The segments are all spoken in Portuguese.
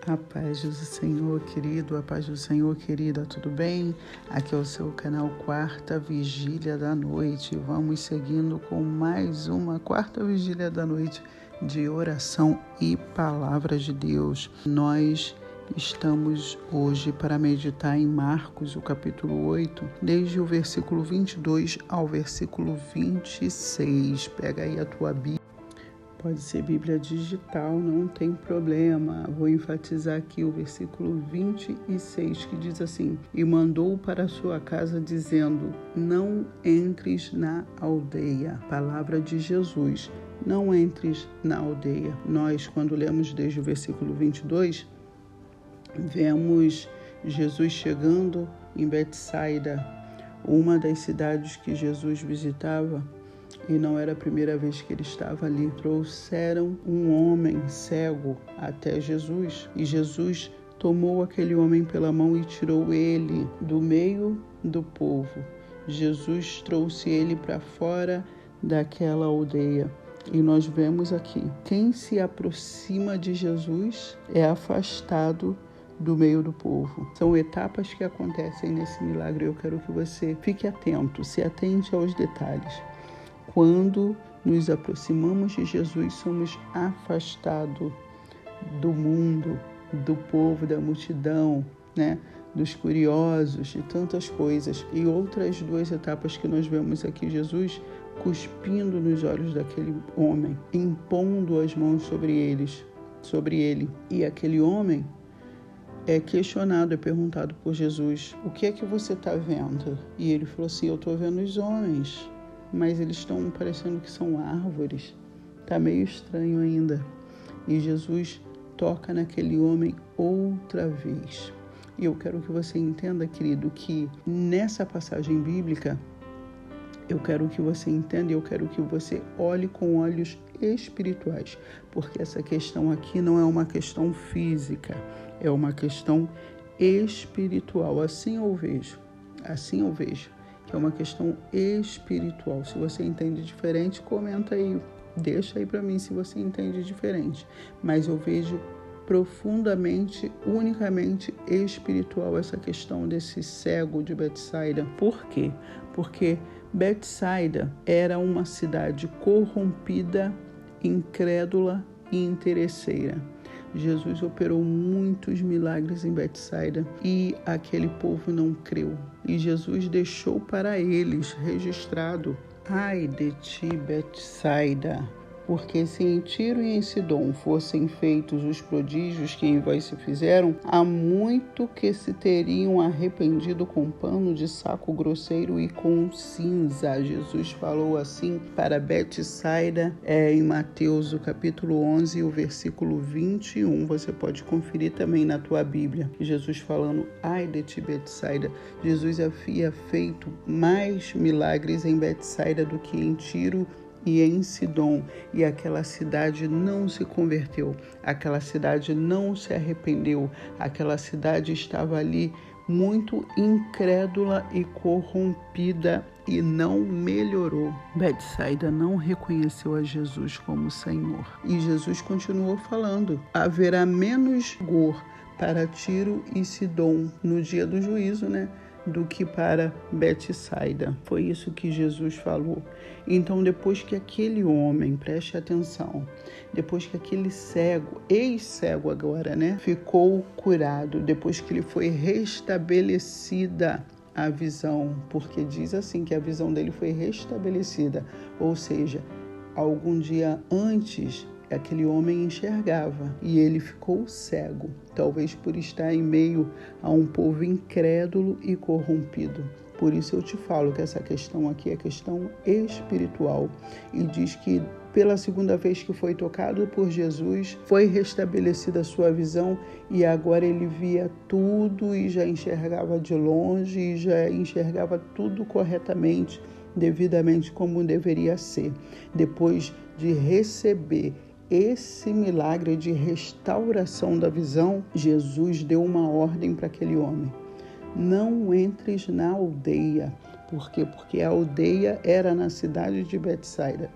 A paz do Senhor, querido, a paz do Senhor, querida, tudo bem? Aqui é o seu canal Quarta Vigília da Noite. Vamos seguindo com mais uma Quarta Vigília da Noite de oração e palavra de Deus. Nós estamos hoje para meditar em Marcos, o capítulo 8, desde o versículo 22 ao versículo 26. Pega aí a tua Bíblia. Pode ser Bíblia digital, não tem problema. Vou enfatizar aqui o versículo 26, que diz assim: E mandou para sua casa, dizendo, não entres na aldeia. Palavra de Jesus, não entres na aldeia. Nós, quando lemos desde o versículo 22, vemos Jesus chegando em Betsaida, uma das cidades que Jesus visitava. E não era a primeira vez que ele estava ali. Trouxeram um homem cego até Jesus. E Jesus tomou aquele homem pela mão e tirou ele do meio do povo. Jesus trouxe ele para fora daquela aldeia. E nós vemos aqui, quem se aproxima de Jesus é afastado do meio do povo. São etapas que acontecem nesse milagre. Eu quero que você fique atento, se atente aos detalhes. Quando nos aproximamos de Jesus, somos afastados do mundo, do povo, da multidão, dos curiosos, de tantas coisas. E outras duas etapas que nós vemos aqui, Jesus cuspindo nos olhos daquele homem, impondo as mãos sobre ele. E aquele homem é questionado, é perguntado por Jesus, o que é que você está vendo? E ele falou assim, eu estou vendo os homens, mas eles estão parecendo que são árvores. Está meio estranho ainda. E Jesus toca naquele homem outra vez. E eu quero que você entenda, querido, que nessa passagem bíblica, eu quero que você entenda e eu quero que você olhe com olhos espirituais. Porque essa questão aqui não é uma questão física, é uma questão espiritual. Assim eu vejo. Que é uma questão espiritual. Se você entende diferente, comenta aí, deixa aí para mim se você entende diferente. Mas eu vejo profundamente, unicamente espiritual essa questão desse cego de Betsaida. Por quê? Porque Betsaida era uma cidade corrompida, incrédula e interesseira. Jesus operou muitos milagres em Betsaida e aquele povo não creu. E Jesus deixou para eles registrado: ai de ti, Betsaida, porque se em Tiro e em Sidom fossem feitos os prodígios que em vós se fizeram, há muito que se teriam arrependido com pano de saco grosseiro e com cinza. Jesus falou assim para Betsaida, em Mateus, o capítulo 11, o versículo 21. Você pode conferir também na tua Bíblia. Jesus falando, ai de ti, Betsaida. Jesus havia feito mais milagres em Betsaida do que em Tiro e em Sidom, e aquela cidade não se converteu, aquela cidade não se arrependeu, aquela cidade estava ali muito incrédula e corrompida e não melhorou. Betsaida não reconheceu a Jesus como Senhor. E Jesus continuou falando, haverá menos dor para Tiro e Sidom no dia do juízo, do que para Betsaida. Foi isso que Jesus falou. Então, depois que aquele homem, preste atenção, depois que aquele cego, ex-cego agora, ficou curado, depois que ele foi restabelecida a visão, porque diz assim que a visão dele foi restabelecida, ou seja, algum dia antes, aquele homem enxergava e ele ficou cego, talvez por estar em meio a um povo incrédulo e corrompido. Por isso eu te falo que essa questão aqui é questão espiritual. E diz que pela segunda vez que foi tocado por Jesus, foi restabelecida a sua visão e agora ele via tudo e já enxergava de longe e já enxergava tudo corretamente, devidamente como deveria ser. Depois de receber esse milagre de restauração da visão, Jesus deu uma ordem para aquele homem. Não entres na aldeia. Por quê? Porque a aldeia era na cidade de Betsaida.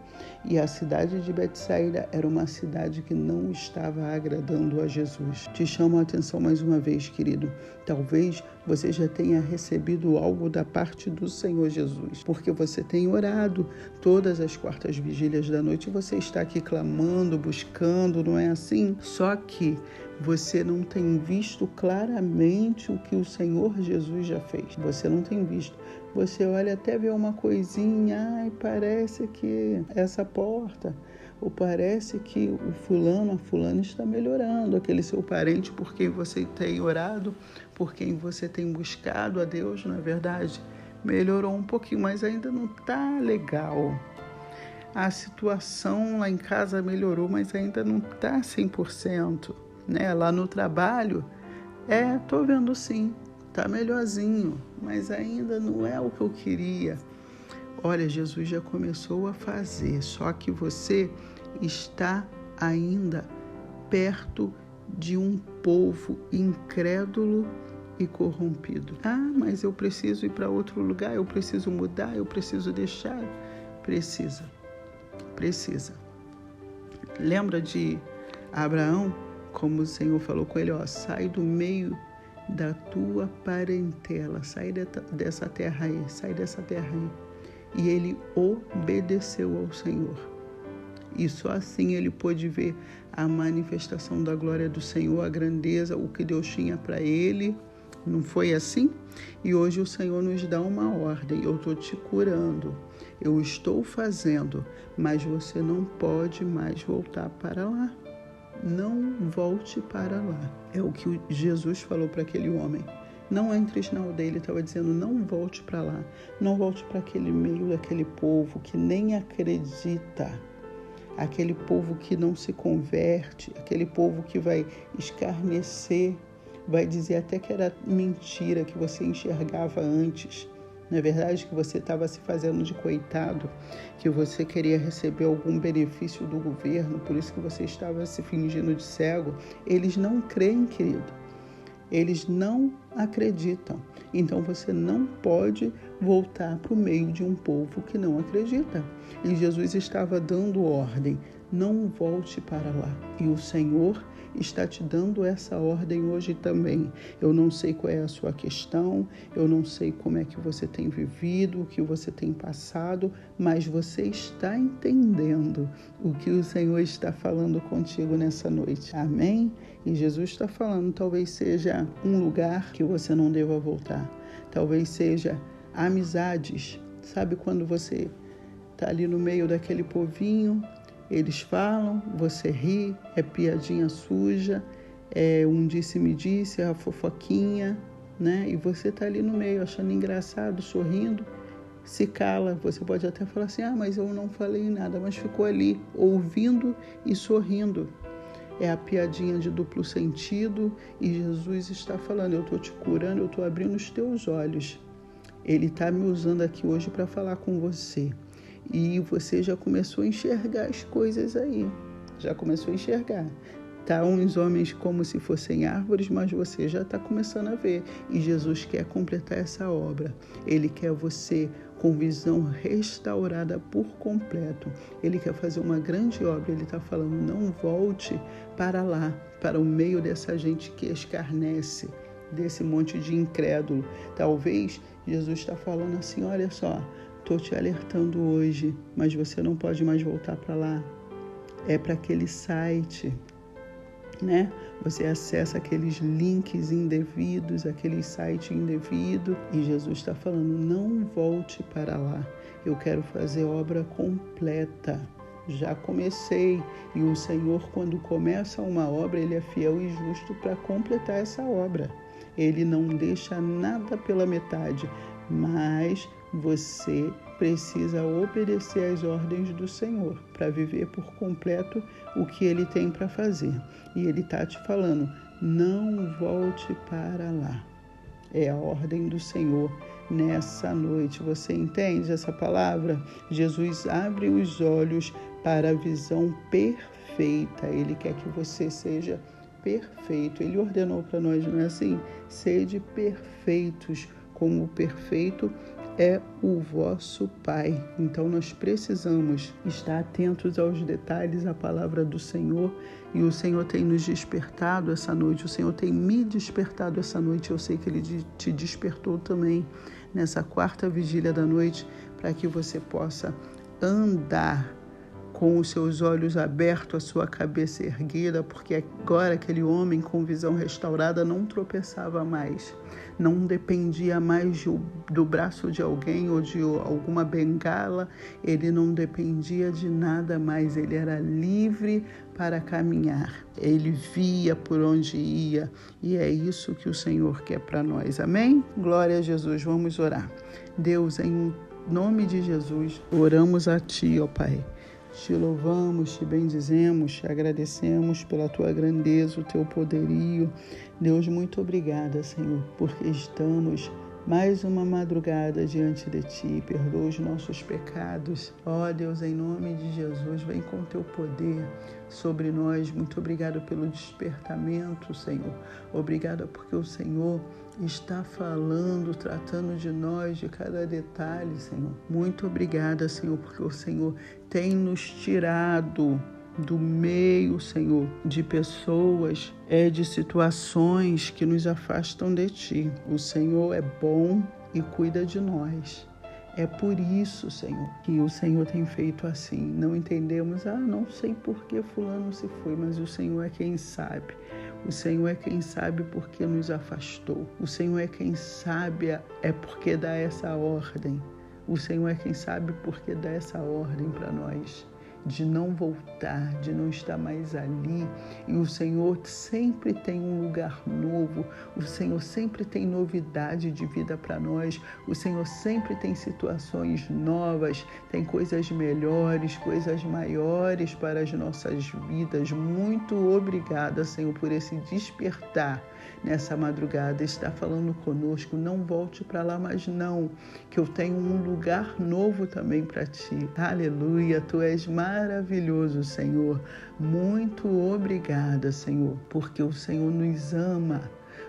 E a cidade de Betsaida era uma cidade que não estava agradando a Jesus. Te chamo a atenção mais uma vez, querido. Talvez você já tenha recebido algo da parte do Senhor Jesus, porque você tem orado todas as quartas vigílias da noite, você está aqui clamando, buscando, não é assim? Só que você não tem visto claramente o que o Senhor Jesus já fez. Você não tem visto. Você olha até ver uma coisinha, ai, parece que essa porta, ou parece que o fulano, a fulana está melhorando, aquele seu parente por quem você tem orado, por quem você tem buscado a Deus, não é verdade? Melhorou um pouquinho, mas ainda não está legal. A situação lá em casa melhorou, mas ainda não está 100%. Né? Lá no trabalho, tô vendo sim, tá melhorzinho, mas ainda não é o que eu queria. Olha, Jesus já começou a fazer, só que você está ainda perto de um povo incrédulo e corrompido. Ah, mas eu preciso ir para outro lugar, eu preciso mudar, eu preciso deixar. Precisa. Lembra de Abraão? Como o Senhor falou com ele, sai do meio da tua parentela, sai dessa terra aí, E ele obedeceu ao Senhor. E só assim ele pôde ver a manifestação da glória do Senhor, a grandeza, o que Deus tinha para ele. Não foi assim? E hoje o Senhor nos dá uma ordem. Eu estou te curando, eu estou fazendo, mas você não pode mais voltar para lá. Não volte para lá. É o que Jesus falou para aquele homem. Não entres na aldeia, ele estava dizendo, não volte para lá. Não volte para aquele meio daquele povo que nem acredita. Aquele povo que não se converte, aquele povo que vai escarnecer, vai dizer até que era mentira, que você enxergava antes. Não é verdade que você estava se fazendo de coitado, que você queria receber algum benefício do governo, por isso que você estava se fingindo de cego? Eles não creem, querido. Eles não acreditam. Então você não pode voltar para o meio de um povo que não acredita. E Jesus estava dando ordem, não volte para lá. E o Senhor está te dando essa ordem hoje também. Eu não sei qual é a sua questão, eu não sei como é que você tem vivido, o que você tem passado, mas você está entendendo o que o Senhor está falando contigo nessa noite. Amém? E Jesus está falando, talvez seja um lugar que você não deva voltar. Talvez seja amizades. Sabe quando você está ali no meio daquele povinho, eles falam, você ri, é piadinha suja, é um disse-me-disse, é a fofoquinha, né? E você está ali no meio, achando engraçado, sorrindo, se cala. Você pode até falar assim, mas eu não falei nada, mas ficou ali, ouvindo e sorrindo. É a piadinha de duplo sentido e Jesus está falando, eu estou te curando, eu estou abrindo os teus olhos. Ele está me usando aqui hoje para falar com você. E você já começou a enxergar as coisas aí. Já começou a enxergar. Tá uns homens como se fossem árvores, mas você já está começando a ver. E Jesus quer completar essa obra. Ele quer você com visão restaurada por completo. Ele quer fazer uma grande obra. Ele está falando, não volte para lá, para o meio dessa gente que escarnece, desse monte de incrédulo. Talvez Jesus está falando assim, olha só, estou te alertando hoje, mas você não pode mais voltar para lá. É para aquele site, né? Você acessa aqueles links indevidos, aquele site indevido, e Jesus está falando, não volte para lá. Eu quero fazer obra completa. Já comecei. E o Senhor, quando começa uma obra, Ele é fiel e justo para completar essa obra. Ele não deixa nada pela metade, mas você precisa obedecer às ordens do Senhor para viver por completo o que Ele tem para fazer. E Ele está te falando, não volte para lá. É a ordem do Senhor nessa noite. Você entende essa palavra? Jesus abre os olhos para a visão perfeita. Ele quer que você seja perfeito. Ele ordenou para nós, não é assim? Sede perfeitos, como o perfeito é o vosso Pai. Então nós precisamos estar atentos aos detalhes, à palavra do Senhor, e o Senhor tem nos despertado essa noite, o Senhor tem me despertado essa noite, eu sei que Ele te despertou também nessa quarta vigília da noite, para que você possa andar com os seus olhos abertos, a sua cabeça erguida, porque agora aquele homem com visão restaurada não tropeçava mais, não dependia mais do braço de alguém ou de alguma bengala, ele não dependia de nada mais, ele era livre para caminhar, ele via por onde ia, e é isso que o Senhor quer para nós, amém? Glória a Jesus, vamos orar. Deus, em nome de Jesus, oramos a Ti, ó Pai. Te louvamos, te bendizemos, te agradecemos pela tua grandeza, o teu poderio. Deus, muito obrigada, Senhor, porque estamos mais uma madrugada diante de Ti. Perdoa os nossos pecados. Ó Deus, em nome de Jesus, vem com o teu poder sobre nós. Muito obrigado pelo despertamento, Senhor. Obrigada porque o Senhor está falando, tratando de nós, de cada detalhe, Senhor. Muito obrigada, Senhor, porque o Senhor tem nos tirado do meio, Senhor, de pessoas, de situações que nos afastam de Ti. O Senhor é bom e cuida de nós. É por isso, Senhor, que o Senhor tem feito assim. Não entendemos, não sei por que fulano se foi, mas o Senhor é quem sabe. O Senhor é quem sabe porque nos afastou. O Senhor é quem sabe porque dá essa ordem. O Senhor é quem sabe porque dá essa ordem para nós, de não voltar, de não estar mais ali. E o Senhor sempre tem um lugar novo, o Senhor sempre tem novidade de vida para nós, o Senhor sempre tem situações novas, tem coisas melhores, coisas maiores para as nossas vidas. Muito obrigada, Senhor, por esse despertar nessa madrugada, está falando conosco. Não volte para lá, mas não, que eu tenho um lugar novo também para Ti. Aleluia, Tu és maravilhoso, Senhor. Muito obrigada, Senhor, porque o Senhor nos ama.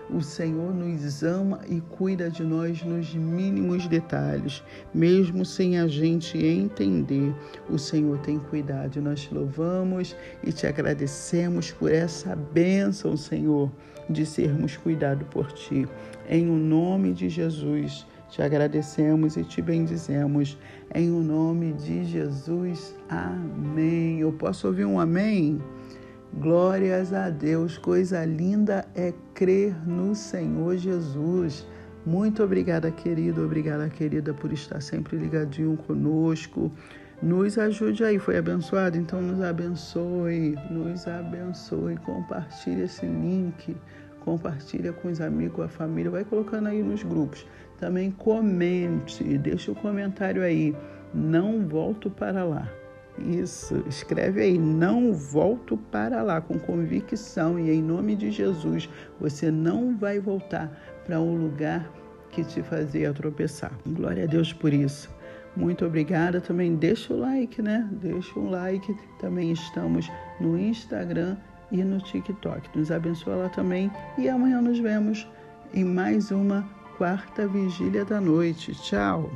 O Senhor nos ama e cuida de nós nos mínimos detalhes, mesmo sem a gente entender. O Senhor tem cuidado. Nós te louvamos e te agradecemos por essa bênção, Senhor, de sermos cuidados por Ti. Em o nome de Jesus, te agradecemos e te bendizemos. Em o nome de Jesus, amém. Eu posso ouvir um amém? Glórias a Deus, coisa linda é crer no Senhor Jesus. Muito obrigada, querido, obrigada, querida, por estar sempre ligadinho conosco. Nos ajude aí, foi abençoado? Então nos abençoe, compartilhe esse link, compartilha com os amigos, com a família, vai colocando aí nos grupos. Também comente, deixa o comentário aí, não volto para lá. Isso, escreve aí, não volto para lá, com convicção, e em nome de Jesus, você não vai voltar para um lugar que te fazia tropeçar. Glória a Deus por isso. Muito obrigada. Também deixa o like, né? Deixa um like. Também estamos no Instagram e no TikTok. Nos abençoa lá também. E amanhã nos vemos em mais uma quarta vigília da noite. Tchau!